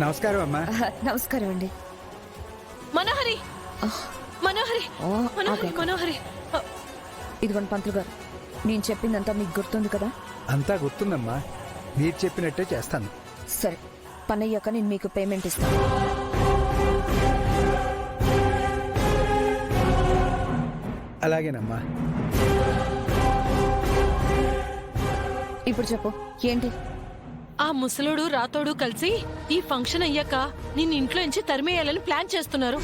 నమస్కారం అమ్మా. నమస్కారం అండి. మనోహరి మనోహరి మనోహరి మనోహరి ఇదిగోండి పంతులు గారు, నేను చెప్పిందంతా మీకు గుర్తుంది కదా? అంతా గుర్తుందమ్మా, మీరు చెప్పినట్టే చేస్తాను. సరే, పని అయ్యాక నేను మీకు పేమెంట్ ఇస్తాను. అలాగేనమ్మా. ఇప్పుడు చెప్పు, ఏంటి? ఆ ముసలోడు రాతోడు కలిసి ఈ ఫంక్షన్ అయ్యాక నిన్ను ఇంట్లో నుంచి తరిమేయాలని ప్లాన్ చేస్తున్నారు.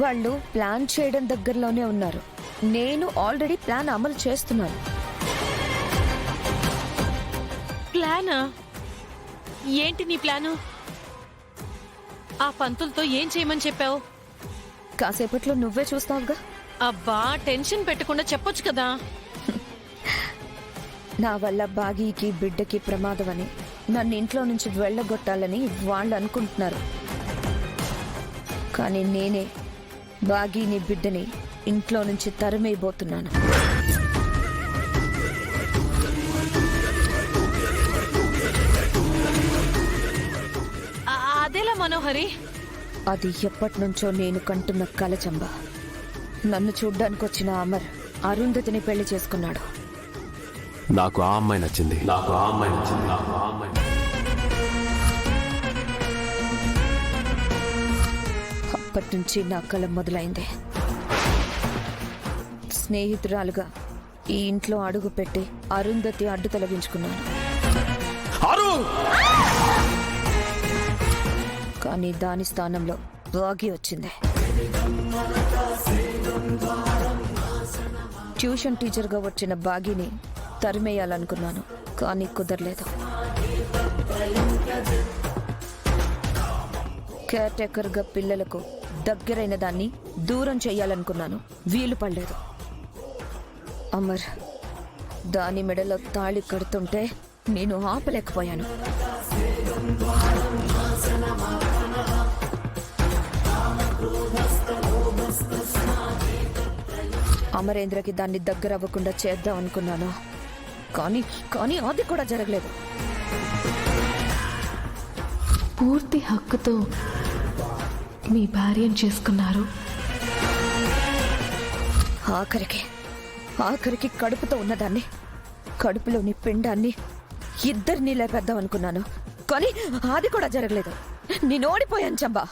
వాళ్ళు ప్లాన్ చేయడం దగ్గరలోనే ఉన్నారు. నేను ఆల్రెడీ ప్లాన్ అమలు చేస్తున్నాను. ప్లానా? ఏంటి నీ ప్లాను? ఆ పంతులతో ఏం చేయమని చెప్పావు? కాసేపట్లో నువ్వే చూస్తావుగా. అబ్బా, టెన్షన్ పెట్టకుండా చెప్పొచ్చు కదా. నా వల్ల బాగీకి బిడ్డకి ప్రమాదమని, నన్ను ఇంట్లో నుంచి వెళ్ళగొట్టాలని వాళ్ళు అనుకుంటున్నారు. కానీ నేనే బాగీని బిడ్డని ఇంట్లో నుంచి తరిమేయబోతున్నాను. అదేలా మనోహరి? అది ఎప్పటినుంచో నేను కంటున్న కలచంబ. నన్ను చూడ్డానికి వచ్చిన అమర్ అరుంధతిని పెళ్లి చేసుకున్నాడు. నాకు ఆ అమ్మాయి నచ్చింది. అప్పటి నుంచి నా కల మొదలైంది. స్నేహితురాలుగా ఈ ఇంట్లో అడుగు పెట్టి అరుంధతి అడ్డు తొలగించుకున్నాను. కానీ దాని స్థానంలో బాగి వచ్చింది. ట్యూషన్ టీచర్గా వచ్చిన బాగిని తరిమేయాలనుకున్నాను, కానీ కుదరలేదు. కేర్ టేకర్గా పిల్లలకు దగ్గరైన దాన్ని దూరం చెయ్యాలనుకున్నాను, వీలు పడలేదు. అమర్ దాని మెడలో తాళి కడుతుంటే నేను ఆపలేకపోయాను. అమరేంద్రకి దాన్ని దగ్గర అవ్వకుండా చేద్దాం అనుకున్నాను, కానీ అది కూడా జరగలేదు. పూర్తి హక్కుతో మీ భార్యను చేసుకున్నారు. ఆఖరికి కడుపుతో ఉన్నదాన్ని, కడుపులోని పిండాన్ని ఇద్దరిని లేపేద్దాం అనుకున్నాను, కానీ అది కూడా జరగలేదు. నేను ఓడిపోయాను చంబా.